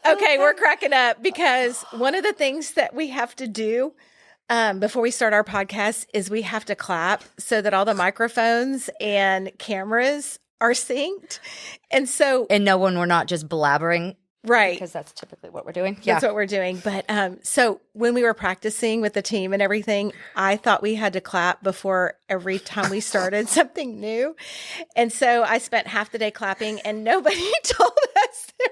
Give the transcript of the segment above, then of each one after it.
Okay, we're cracking up because one of the things that we have to do before we start our podcast is we have to clap so that all the microphones and cameras are synced. And so, And no one, we're not just blabbering. right. Because that's typically what we're doing. That's what we're doing. But so when we were practicing with the team and everything, I thought we had to clap before every time we started something new. And so I spent half the day clapping and nobody told us that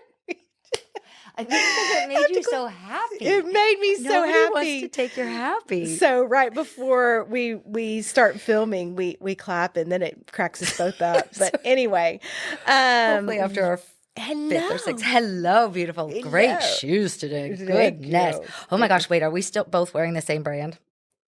I think because it made you so happy. it made me so Nobody happy. wants to take your happy. So right before we start filming, we clap and then it cracks us both up. But anyway, Hopefully after our hello. 5th or 6th. Hello, beautiful. Great Hello. shoes today. Thank Goodness. you. Oh my gosh, wait, are we still both wearing the same brand?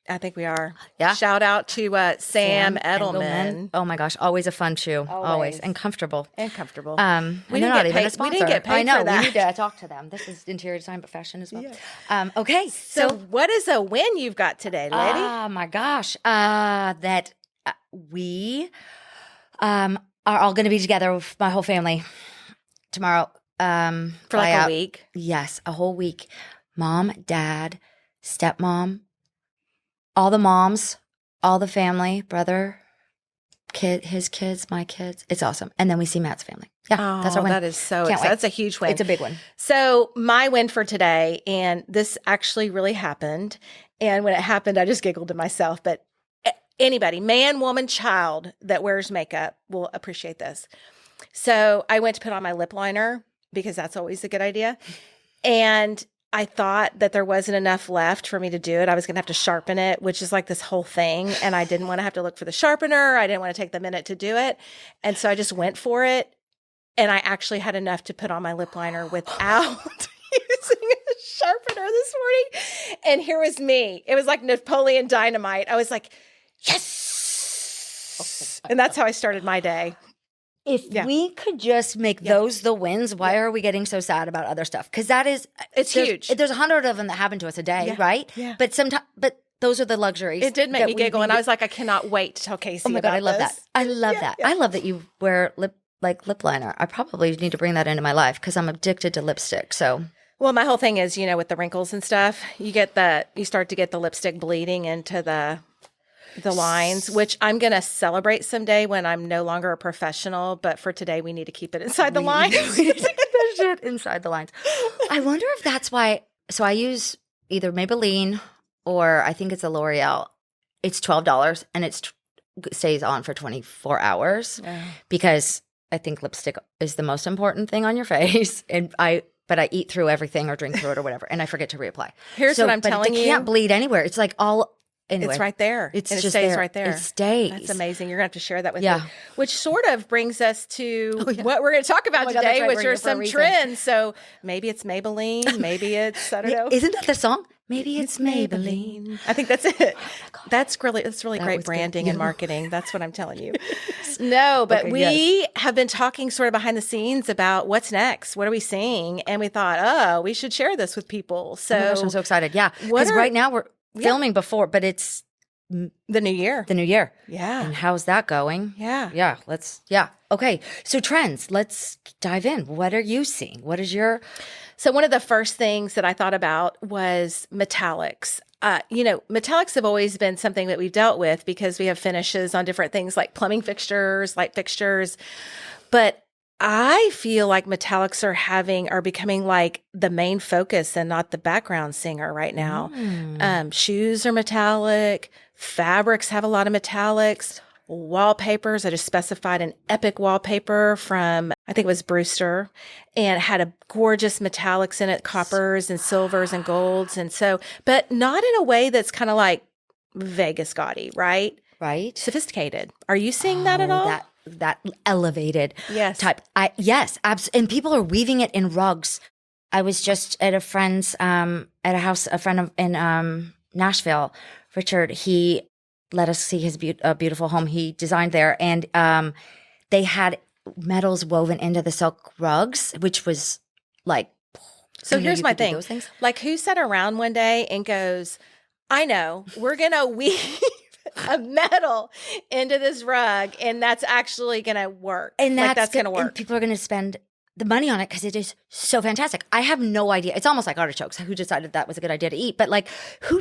I think we are. Yeah. Shout out to Sam Edelman. Oh my gosh, always a fun shoe. Always. Always. And comfortable. And comfortable. We didn't not get even paid- a sponsor. we didn't get paid I know. for that. We need to talk to them. This is interior design, but fashion as well. Yeah. Okay. So what is a win you've got today, lady? Oh my gosh. That we are all going to be together with my whole family tomorrow. For like a week. Yes, a whole week. Mom, dad, stepmom, all the moms, all the family, brother, kid, his kids, my kids. It's awesome. And then we see Matt's family. Yeah, that's our win. That is so Can't exciting. wait. That's a huge win. It's a big one. So my win for today, and this actually really happened. And when it happened, I just giggled to myself. But anybody, man, woman, child that wears makeup will appreciate this. So I went to put on my lip liner because that's always a good idea. And I thought that there wasn't enough left for me to do it. I was going to have to sharpen it, which is like this whole thing. And I didn't want to have to look for the sharpener. I didn't want to take the minute to do it. And so I just went for it. And I actually had enough to put on my lip liner without using a sharpener this morning. And here was me. It was like Napoleon Dynamite. I was like, yes. And that's how I started my day. If we could just make those the wins, why are we getting so sad about other stuff? Because that is, It's huge. There's 100 of them that happen to us a day, Yeah. right? Yeah. But those are the luxuries. It did make me we giggle. And need I was like, I cannot wait to tell Casey Oh my God, I love this. that. I love that. I love that you wear lip liner. I probably need to bring that into my life because I'm addicted to lipstick. So Well, my whole thing is, with the wrinkles and stuff, you start to get the lipstick bleeding into the lines, which I'm going to celebrate someday when I'm no longer a professional. But for today, we need to keep it inside the lines. we need to keep that shit inside the lines. I wonder if that's why. So I use either Maybelline or I think it's a L'Oreal. It's $12 and it stays on for 24 hours because I think lipstick is the most important thing on your face. But I eat through everything or drink through it or whatever, and I forget to reapply. Here's what I'm telling you. It can't bleed anywhere. It's like anyway. It's right there. It's and it just stays there. right there. It stays. That's amazing. You're going to have to share that with me. Yeah. Which sort of brings us to what we're going to talk about Oh my God, today, that's right. which We're here are for a some reason. trends. So maybe it's Maybelline. Maybe it's, I don't know. Isn't that the song? Maybe it's Maybelline. I think that's it. That's really great was branding good. and marketing. That's what I'm telling you. No, but Okay, we have been talking sort of behind the scenes about what's next. What are we seeing? And we thought, we should share this with people. So Oh my gosh, I'm so excited. Yeah. What Because are- right now we're filming before, but it's the new year. the new year. Yeah. And how's that going? Yeah. Yeah. Okay. So trends, let's dive in. What are you seeing? What is your So one of the first things that I thought about was metallics. Metallics have always been something that we've dealt with because we have finishes on different things like plumbing fixtures, light fixtures. But I feel like metallics are becoming like the main focus and not the background singer right now. Shoes are metallic. Fabrics have a lot of metallics. Wallpapers. I just specified an epic wallpaper from, I think it was Brewster, and had a gorgeous metallics in it, coppers and silvers and golds. And so, but not in a way that's kind of like Vegas gaudy, right? right? Sophisticated. Are you seeing that at all? That elevated Yes. type. Yes, and people are weaving it in rugs. I was just at a friend's at a house, a friend in Nashville, Richard. He let us see his beautiful home he designed there, and they had metals woven into the silk rugs, which was like. So here's my thing. Those things. Like, who sat around one day and goes, I know, we're going to weave a metal into this rug, and that's actually going to work. And that's going to work. And people are going to spend the money on it because it is so fantastic. I have no idea. It's almost like artichokes. Who decided that was a good idea to eat? But like, who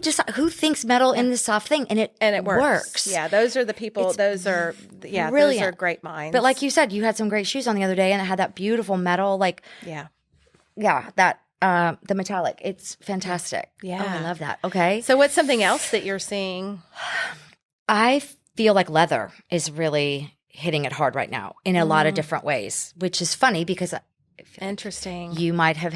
thinks metal in this soft thing? And it works. Yeah, those are the people. Those are brilliant. Those are great minds. But like you said, you had some great shoes on the other day, and it had that beautiful metal. Like, that the metallic. It's fantastic. Yeah, I love that. Okay. So what's something else that you're seeing? I feel like leather is really hitting it hard right now in a lot of different ways, which is funny because interesting. You might have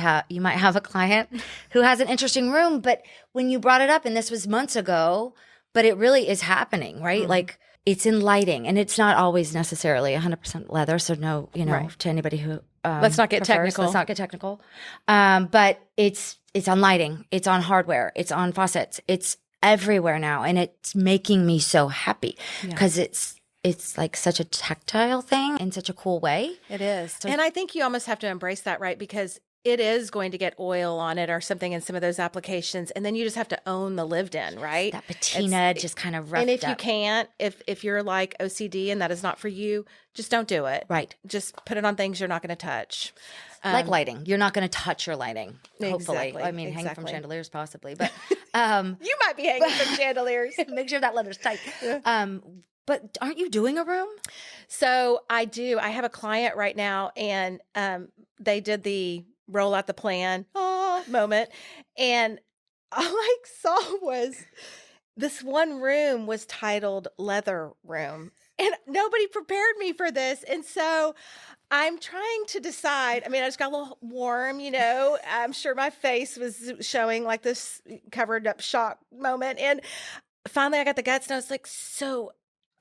a client who has an interesting room, but when you brought it up, and this was months ago, but it really is happening, right? Like it's in lighting, and it's not always necessarily 100% leather. So no, to anybody who let's not get technical. Let's not get technical. But it's on lighting, it's on hardware, it's on faucets, it's everywhere now, and it's making me so happy because it's like such a tactile thing in such a cool way. It is. And I think you almost have to embrace that, right? Because it is going to get oil on it or something in some of those applications. And then you just have to own the lived in, right? That patina just kind of roughed And if up. you can't, if you're like OCD and that is not for you, just don't do it. Right. Just put it on things you're not going to touch. Like lighting. You're not going to touch your lighting, hopefully. Exactly, I mean, hanging from chandeliers possibly. But you might be hanging from chandeliers. Make sure that leather's tight. But aren't you doing a room? So I do. I have a client right now, and they did the roll out the plan moment. And all I saw was this one room was titled Leather Room. And nobody prepared me for this. And so I'm trying to decide. I mean, I just got a little warm, I'm sure my face was showing like this covered up shock moment. And finally I got the guts and I was like,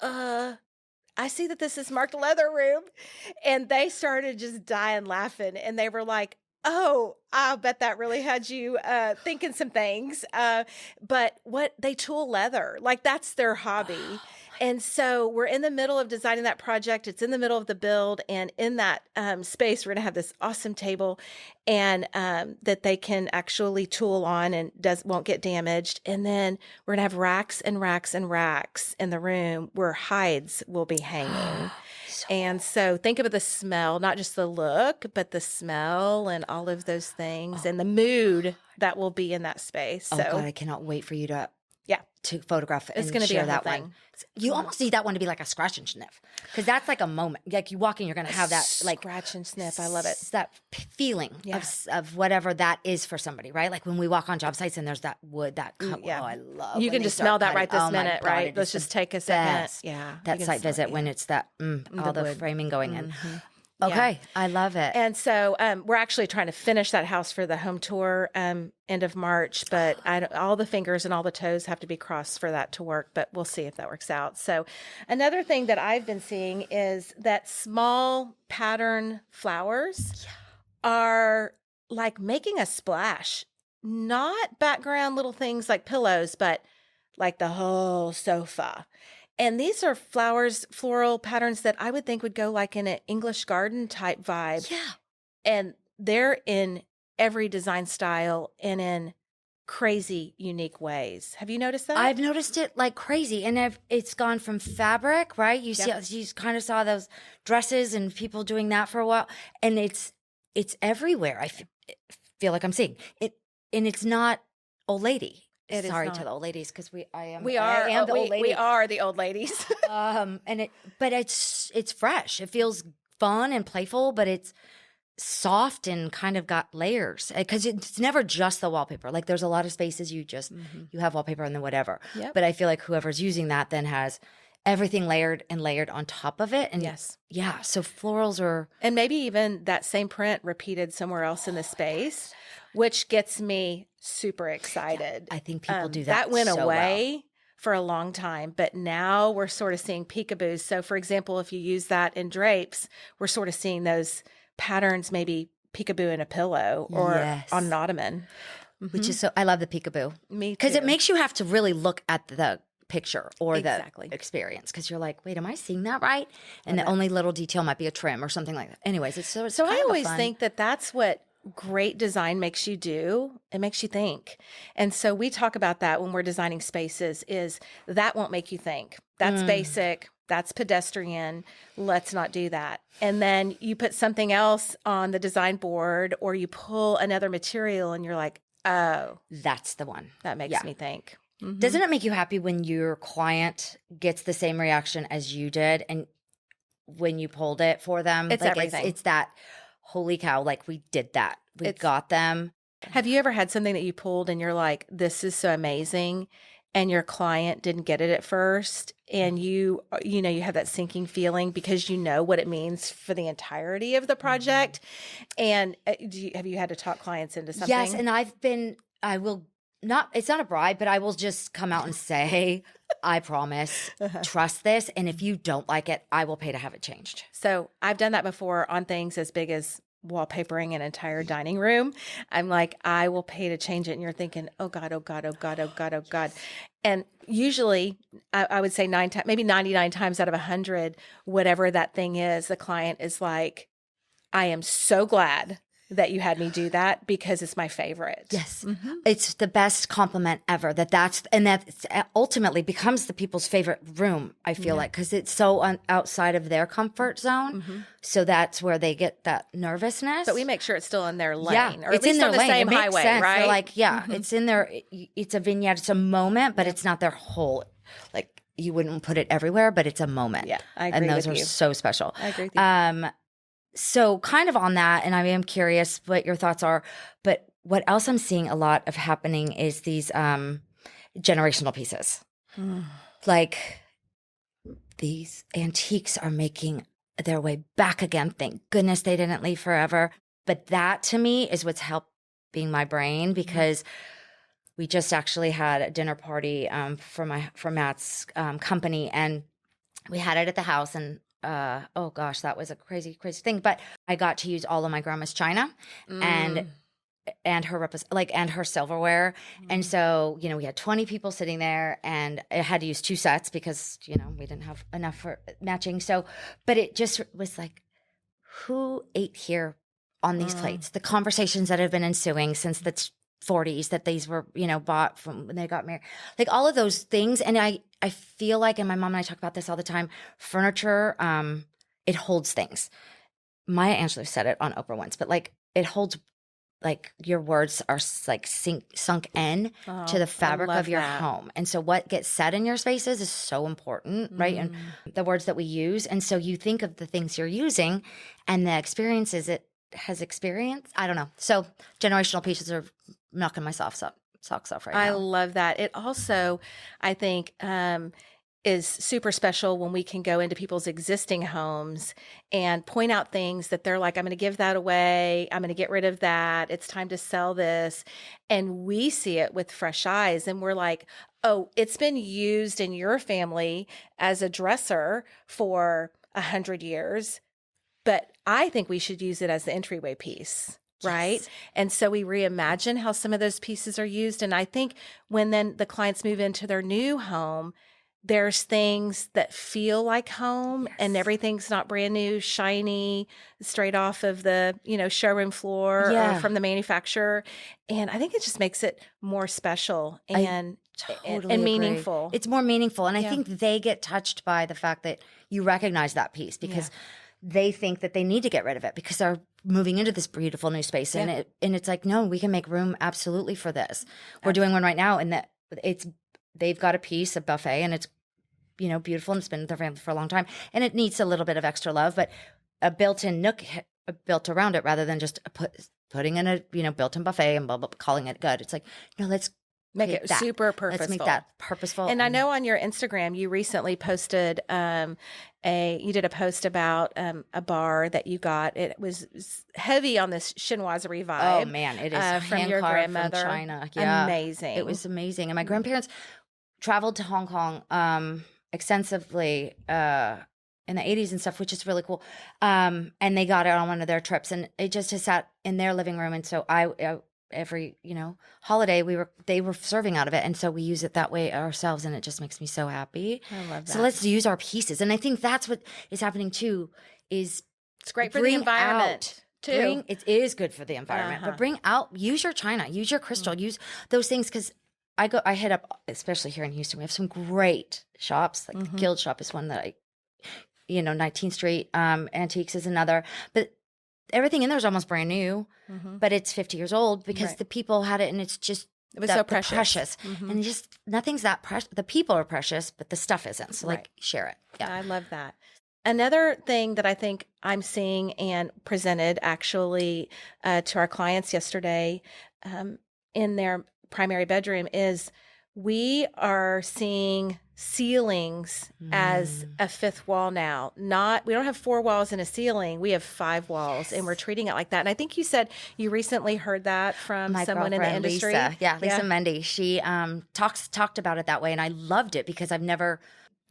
I see that this is marked Leather Room. And they started just dying laughing. And they were like, oh, I'll bet that really had you thinking some things. But they tool leather, like that's their hobby. And so we're in the middle of designing that project. It's in the middle of the build. And in that space, we're going to have this awesome table and that they can actually tool on and won't get damaged. And then we're going to have racks and racks and racks in the room where hides will be hanging. And so think of the smell, not just the look, but the smell and all of those things and the mood that will be in that space. Oh, God, I cannot wait for you to photograph it. It's going to be a that thing. one. You almost need that one to be like a scratch and sniff because that's like a moment. Like you walk in, you're going to have that like scratch and sniff. I love it. That feeling of whatever that is for somebody, right? Like when we walk on job sites and there's that wood that oh, I love. You can just smell that right this minute, right? Let's just take a second. Yeah, that site visit when it's that all the framing going in. Okay, I love it. And so we're actually trying to finish that house for the home tour end of March, but all the fingers and all the toes have to be crossed for that to work, but we'll see if that works out. So another thing that I've been seeing is that small pattern flowers are like making a splash, not background little things like pillows, but like the whole sofa. And these are floral patterns that I would think would go like in an English garden type vibe. Yeah. And they're in every design style and in crazy, unique ways. Have you noticed that? I've noticed it like crazy. And it's gone from fabric, right? You kind of saw those dresses and people doing that for a while. And it's everywhere. I feel like I'm seeing it. And it's not old lady. Sorry to the old ladies because I am the old lady. We are the old ladies. But it's fresh. It feels fun and playful, but it's soft and kind of got layers because it's never just the wallpaper. Like there's a lot of spaces you just you have wallpaper and then whatever. Yep. But I feel like whoever's using that then has everything layered on top of it. And so florals are, and maybe even that same print repeated somewhere else in the space, which gets me super excited. I think people do that. That went so away well. For a long time, but now we're sort of seeing peekaboos. So for example, if you use that in drapes, we're sort of seeing those patterns, maybe peekaboo in a pillow or on an ottoman. Which is I love the peekaboo. Me too. Because it makes you have to really look at the picture or the experience because you're like, wait, am I seeing that right? And the only little detail might be a trim or something like that. Anyways, it's so I always think that that's what great design makes you do. It makes you think. And so we talk about that when we're designing spaces is that won't make you think. That's basic. that's pedestrian. Let's not do that. And then you put something else on the design board, or you pull another material and you're like, oh, That's the one. that makes me think. Mm-hmm. Doesn't it make you happy when your client gets the same reaction as you did, and when you pulled it for them? It's everything. It's that, holy cow, like we did that. We got them. Have you ever had something that you pulled and you're like, this is so amazing, and your client didn't get it at first, and you have that sinking feeling because you know what it means for the entirety of the project? And have you had to talk clients into something? Yes, and I will not, it's not a bribe, but I will just come out and say, I promise, trust this. And if you don't like it, I will pay to have it changed. So I've done that before on things as big as wallpapering an entire dining room. I'm like, I will pay to change it. And you're thinking, oh God, oh God, oh God, oh God, oh God. And usually I would say maybe 99 times out of 100, whatever that thing is, the client is like, I am so glad that you had me do that because it's my favorite. Yes. Mm-hmm. It's the best compliment ever. That ultimately becomes the people's favorite room, I feel like, because it's so outside of their comfort zone. Mm-hmm. So that's where they get that nervousness. But we make sure it's still in their lane. Yeah, or it's in their lane. Same highway, sense. Right? They're like, it's in their, it's a vignette, it's a moment, but it's not their whole, like you wouldn't put it everywhere, but it's a moment. Yeah, I agree. And those are so special. I agree with you. So kind of on that, and I am curious what your thoughts are, but what else I'm seeing a lot of happening is these generational pieces. Like these antiques are making their way back again. Thank goodness they didn't leave forever. But that to me is what's helping my brain, because we just actually had a dinner party for Matt's company, and we had it at the house, and oh gosh, that was a crazy thing. But I got to use all of my grandma's china and her and her silverware. And so, we had 20 people sitting there, and I had to use 2 sets because, we didn't have enough for matching. So, but it just was like, who ate here on these plates? The conversations that have been ensuing since the 40s that these were, bought from when they got married, like all of those things. And I feel like, and my mom and I talk about this all the time, furniture, it holds things. Maya Angelou said it on Oprah once, but like it holds, like your words are like sunk in to the fabric of your home. And so what gets said in your spaces is so important, right? And the words that we use. And so you think of the things you're using and the experiences it has experienced. I don't know. So generational pieces are knocking my socks off right now. I love that. It also, I think, is super special when we can go into people's existing homes and point out things that they're like, I'm going to give that away. I'm going to get rid of that. It's time to sell this. And we see it with fresh eyes. And we're like, oh, it's been used in your family as a dresser for 100 years. But I think we should use it as the entryway piece. Right. Yes. And so we reimagine how some of those pieces are used. And I think when then the clients move into their new home, there's things that feel like home, and everything's not brand new, shiny, straight off of the, showroom floor or from the manufacturer. And I think it just makes it more special and meaningful. It's more meaningful. And I think they get touched by the fact that you recognize that piece, because they think that they need to get rid of it because they're moving into this beautiful new space. And it's like, no, we can make room absolutely for this. We're doing one right now, and that they've got a piece, a buffet, and it's, beautiful, and it's been with their family for a long time, and it needs a little bit of extra love, but a built-in nook built around it rather than just putting in a, built-in buffet and blah, blah, calling it good. It's like, no, let's make it super purposeful. Let's make that purposeful. And I know on your Instagram, you recently posted you did a post about a bar that you got. It was heavy on this chinoiserie vibe. Oh man, it is from your grandmother. From China. Yeah, amazing. It was amazing. And my grandparents traveled to Hong Kong extensively in the 80s and stuff, which is really cool. And they got it on one of their trips, and it just has sat in their living room. And so I every holiday they were serving out of it, and so we use it that way ourselves, and it just makes me so happy. I love that. So let's use our pieces, and I think that's what is happening too. Is it's great for the environment too. It is good for the environment, but use your china, use your crystal, use those things, because I hit up, especially here in Houston, we have some great shops. Like the Guild Shop is one that 19th Street Antiques is another. But everything in there is almost brand new, but it's 50 years old because the people had it, and it's just it was so precious. And just nothing's that precious. The people are precious, but the stuff isn't. So like share it. Yeah, I love that. Another thing that I think I'm seeing and presented actually to our clients yesterday in their primary bedroom is we are seeing ceilings as a fifth wall now. We don't have 4 walls in a ceiling. We have 5 walls, and we're treating it like that. And I think you said you recently heard that from someone in the industry. Lisa Mendy. She talked about it that way, and I loved it because I've never,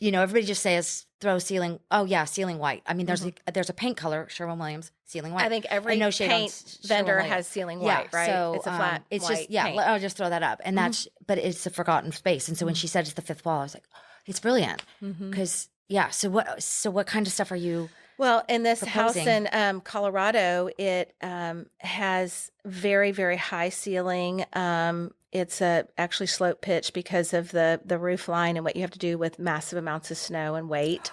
everybody just says throw ceiling. Oh yeah, ceiling white. I mean, there's a paint color, Sherwin-Williams, ceiling white. I think every paint vendor has ceiling white, right? So it's a flat it's white just paint. I'll just throw that up, and but it's a forgotten space. And so when she said it's the 5th wall, I was like, oh, it's brilliant because So what kind of stuff are you? Well, in this proposing? house in Colorado, it has very, very high ceiling. It's actually slope pitch because of the roof line and what you have to do with massive amounts of snow and weight,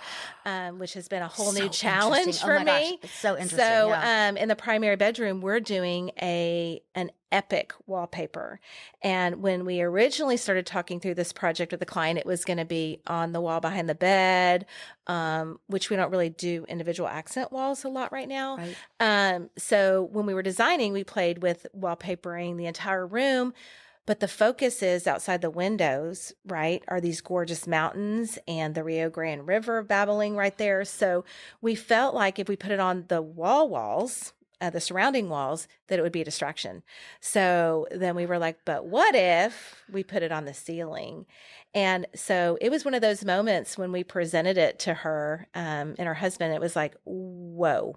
which has been a whole new challenge for me. Gosh, it's so interesting. So in the primary bedroom, we're doing an epic wallpaper. And when we originally started talking through this project with the client, it was going to be on the wall behind the bed, which we don't really do individual accent walls a lot right now. Right. So when we were designing, we played with wallpapering the entire room. But the focus is outside the windows, right, are these gorgeous mountains and the Rio Grande River babbling right there. So we felt like if we put it on the walls, the surrounding walls, that it would be a distraction. So then we were like, but what if we put it on the ceiling? And so it was one of those moments when we presented it to her and her husband, it was like, whoa.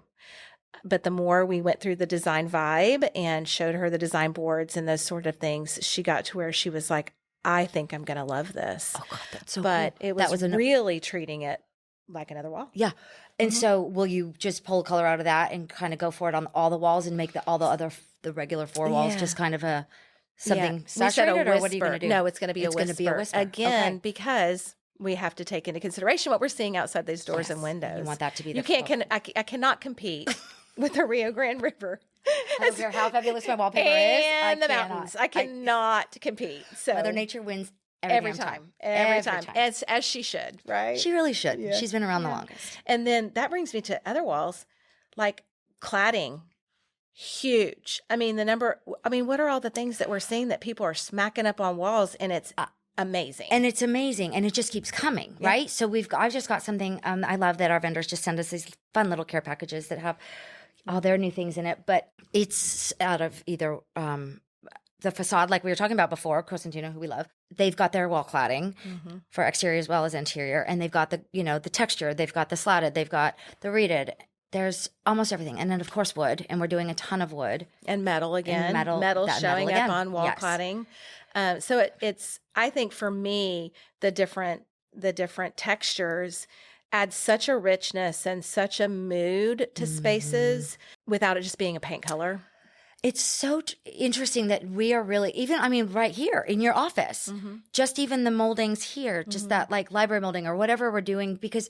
But the more we went through the design vibe and showed her the design boards and those sort of things, she got to where she was like, I think I'm going to love this. Oh God, that's so but cool. It was really treating it like another wall. Yeah. And so will you just pull color out of that and kind of go for it on all the walls and make the regular 4 walls just kind of something saturated, or what are you going to do? No, it's going to be a whisper. It's going to be a whisper. Again, because we have to take into consideration what we're seeing outside those doors and windows. You want that to be the I cannot compete with the Rio Grande River. I don't care how fabulous my wallpaper is. And the mountains. I cannot compete. So Mother Nature wins every time. As she should, right? She really should. Yeah. She's been around the longest. And then that brings me to other walls, like cladding. Huge. I mean, what are all the things that we're seeing that people are smacking up on walls, and it's amazing. And it's amazing. And it just keeps coming, right? So I've just got something. I love that our vendors just send us these fun little care packages that have all their new things in it, but it's out of either the facade, like we were talking about before, Cosentino, who we love. They've got their wall cladding for exterior as well as interior, and they've got the texture, they've got the slatted, they've got the reeded. There's almost everything, and then of course wood, and we're doing a ton of wood and metal again. Metal showing up on wall cladding. So it's I think for me the different textures add such a richness and such a mood to spaces without it just being a paint color. It's so interesting that we are really, right here in your office, just even the moldings here, just that like library molding or whatever we're doing. Because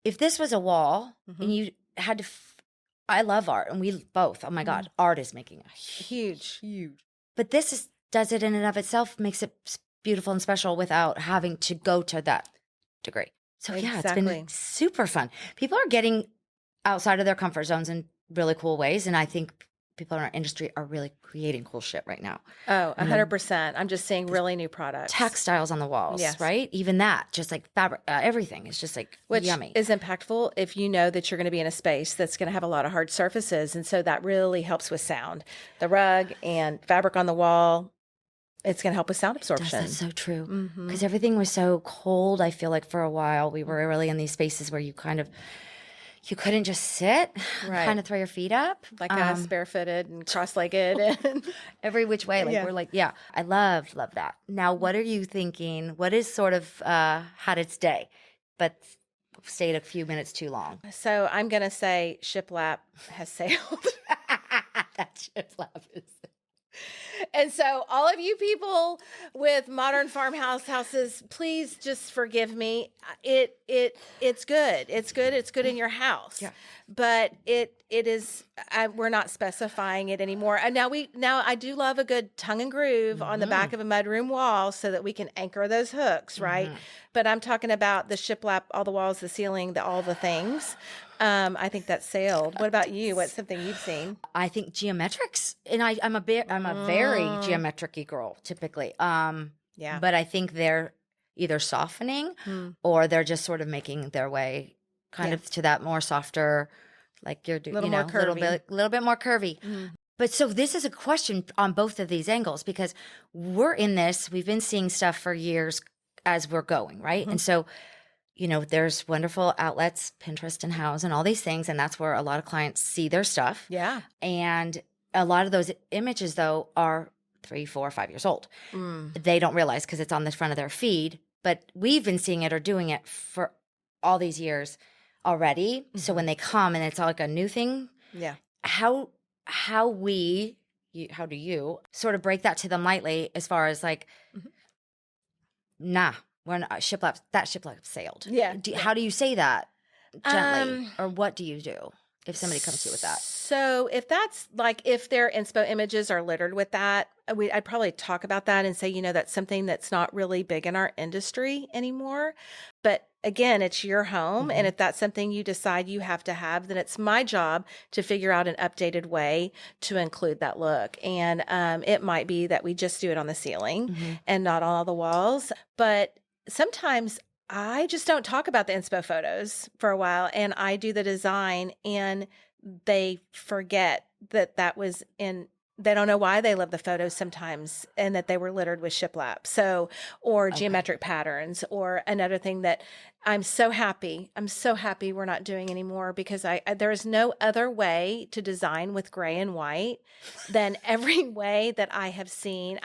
if this was a wall and you had to, I love art, and we both, oh my God, art is making a huge. But this does it in and of itself, makes it beautiful and special without having to go to that degree. So it's been super fun. People are getting outside of their comfort zones in really cool ways. And I think people in our industry are really creating cool shit right now. Oh, 100%. I'm just seeing really new products. Textiles on the walls, right? Even that, just like fabric, everything is just like yummy. Which is impactful if you know that you're going to be in a space that's going to have a lot of hard surfaces. And so that really helps with sound. The rug and fabric on the wall, it's going to help with sound absorption. That's so true. Because everything was so cold. I feel like for a while we were really in these spaces where you couldn't just sit, kind of throw your feet up. Like us, barefooted and cross-legged. And every which way. We're like, I love that. Now, what are you thinking? What is sort of had its day, but stayed a few minutes too long? So I'm going to say shiplap has sailed. That shiplap is... And so all of you people with modern farmhouse houses, please just forgive me. It's good. It's good. It's good in your house. Yeah. But it is we're not specifying it anymore. And now I do love a good tongue and groove on the back of a mudroom wall so that we can anchor those hooks, right? But I'm talking about the shiplap, all the walls, the ceiling, all the things. I think that's sailed. What about you? What's something you've seen? I think geometrics, and I'm a very geometric-y girl typically. Yeah. But I think they're either softening or they're just sort of making their way kind of to that more softer, like you're doing, Little more curvy. little bit more curvy. But so this is a question on both of these angles because we're in this. We've been seeing stuff for years as we're going, right? And so, there's wonderful outlets, Pinterest and Houzz and all these things. And that's where a lot of clients see their stuff. Yeah. And a lot of those images, though, are 3, 4, 5 years old. They don't realize because it's on the front of their feed. But we've been seeing it or doing it for all these years already. So when they come and it's all like a new thing. Yeah. How do you sort of break that to them lightly as far as like, nah, we're not, that shiplap sailed. Yeah. How do you say that gently? Or what do you do if somebody comes to you with that? So if that's like, if their inspo images are littered with that, I'd probably talk about that and say, that's something that's not really big in our industry anymore. But again, it's your home. And if that's something you decide you have to have, then it's my job to figure out an updated way to include that look. And it might be that we just do it on the ceiling and not on all the walls. But sometimes I just don't talk about the inspo photos for a while and I do the design and they forget that was in, they don't know why they love the photos sometimes and that they were littered with shiplap. So, or geometric patterns, or another thing that I'm so happy we're not doing anymore because there is no other way to design with gray and white than every way that I have seen.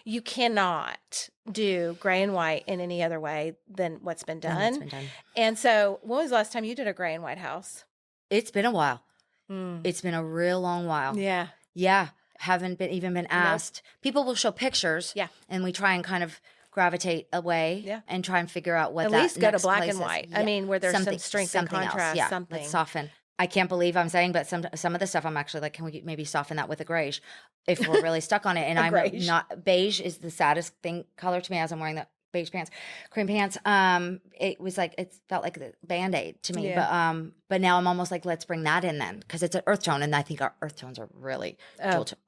You cannot do gray and white in any other way than what's been done. And so when was the last time you did a gray and white house? It's been a while. It's been a real long while. Yeah. Yeah. Haven't been asked. Nope. People will show pictures. Yeah. And we try and kind of gravitate away. Yeah. And try and figure out what at that least go to black and is. white. Yeah. I mean, where there's some strength and contrast. Yeah. Something. Let's soften. I can't believe I'm saying, but some of the stuff I'm actually like, can we maybe soften that with a grayish if we're really stuck on it? And I'm not, beige is the saddest color to me as I'm wearing the beige pants, cream pants. It was like, it felt like the Band-Aid to me, but now I'm almost like, let's bring that in then. Cause it's an earth tone. And I think our earth tones are really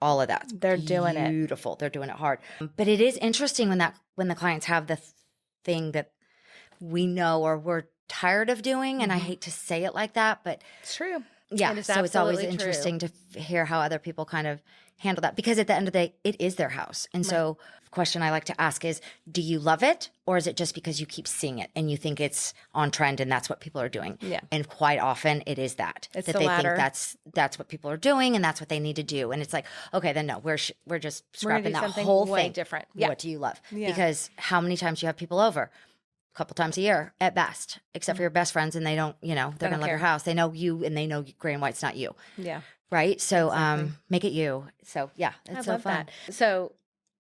all of that. They're doing it beautiful. They're doing it hard. But it is interesting when the clients have the thing that we know, or we're tired of doing. And I hate to say it like that, but it's true. Yeah. So it's always interesting to hear how other people kind of handle that, because at the end of the day, it is their house. And so the question I like to ask is, do you love it? Or is it just because you keep seeing it and you think it's on trend and that's what people are doing? Yeah. And quite often it is that it's that the they latter. think that's what people are doing and that's what they need to do. And it's like, okay, then no, we're just scrapping that whole thing. Different. Yeah. What do you love? Yeah. Because how many times do you have people over? Couple times a year at best, except for your best friends, and they don't, they're gonna love your house. They know you, and they know gray and white's not you. Yeah. Right. So, make it you. So yeah, it's so fun. That. So,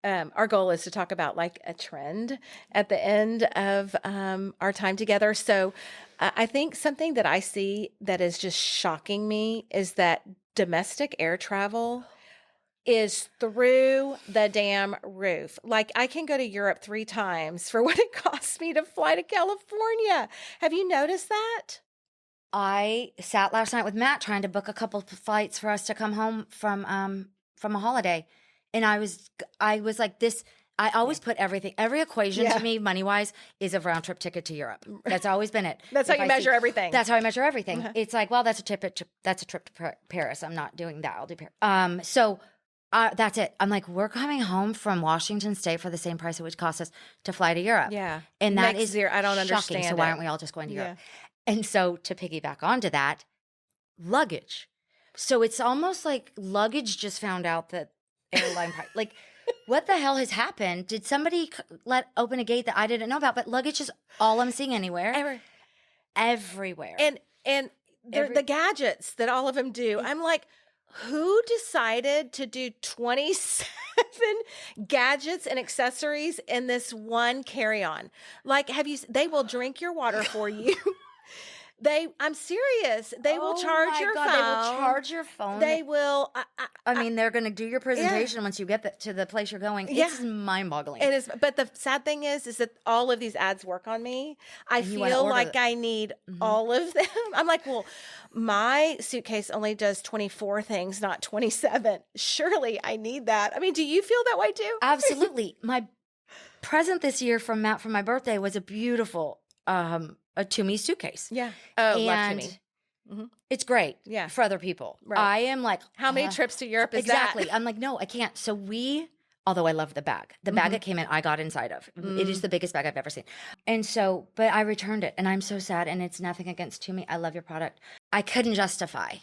our goal is to talk about like a trend at the end of our time together. So, I think something that I see that is just shocking me is that domestic air travel is through the damn roof. Like I can go to Europe 3 times for what it costs me to fly to California. Have you noticed that? I sat last night with Matt trying to book a couple of flights for us to come home from a holiday. And I was like this, I always put every equation to me money-wise is a round trip ticket to Europe. That's always been it. That's how you measure everything. That's how I measure everything. It's like, well, that's a trip to Paris. I'm not doing that. I'll do Paris. So that's it. I'm like, we're coming home from Washington State for the same price it would cost us to fly to Europe. Yeah. And that is I don't shocking. understand. So why aren't we all just going to Europe? And so to piggyback onto that, luggage. So it's almost like luggage just found out that airline price. Like, what the hell has happened? Did somebody open a gate that I didn't know about? But luggage is all I'm seeing anywhere. Everywhere. And the gadgets that all of them do. I'm like, who decided to do 27 gadgets and accessories in this one carry-on? Like, they will drink your water for you. I'm serious. They will charge your phone. They will charge your phone. They will. I mean, they're going to do your presentation once you get to the place you're going. Yeah. It's mind-boggling. It is. But the sad thing is that all of these ads work on me. I feel like I need all of them. I'm like, well, my suitcase only does 24 things, not 27. Surely I need that. I mean, do you feel that way too? Absolutely. My present this year from Matt for my birthday was a beautiful a Toomey suitcase. Yeah. Oh, love Toomey. Mm-hmm. It's great for other people. Right. I am like, how many trips to Europe is that? Exactly. I'm like, no, I can't. So although I love the bag that came in, I got inside of. It is the biggest bag I've ever seen. And so, but I returned it and I'm so sad, and it's nothing against Toomey. I love your product. I couldn't justify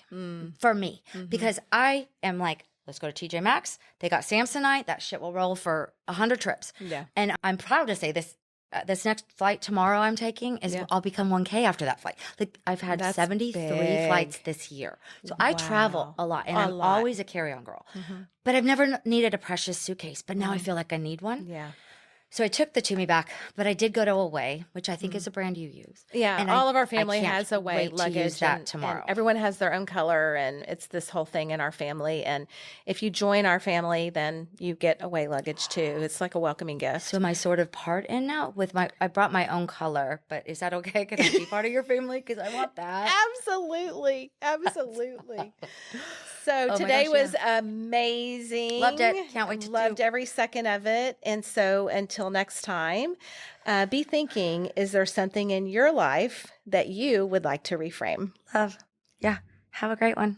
for me because I am like, let's go to TJ Maxx. They got Samsonite. That shit will roll for 100 trips. Yeah. And I'm proud to say this next flight tomorrow I'm taking is I'll become 1K after that flight. Like I've had 73 flights this year. So I travel a lot, and I'm always a carry-on girl. But I've never needed a precious suitcase, but now I feel like I need one. Yeah. So I took the Toomey back, but I did go to Away, which I think is a brand you use. Yeah, and all of our family has Away luggage. To use that tomorrow. And everyone has their own color, and it's this whole thing in our family. And if you join our family, then you get Away luggage too. It's like a welcoming gift. So am I sort of part in now with I brought my own color, but is that okay? Can I be part of your family? Because I want that. Absolutely. Absolutely. So today was amazing. Loved it. Can't wait to Loved every second of it. And so until next time, be thinking, is there something in your life that you would like to reframe? Love. Yeah. Have a great one.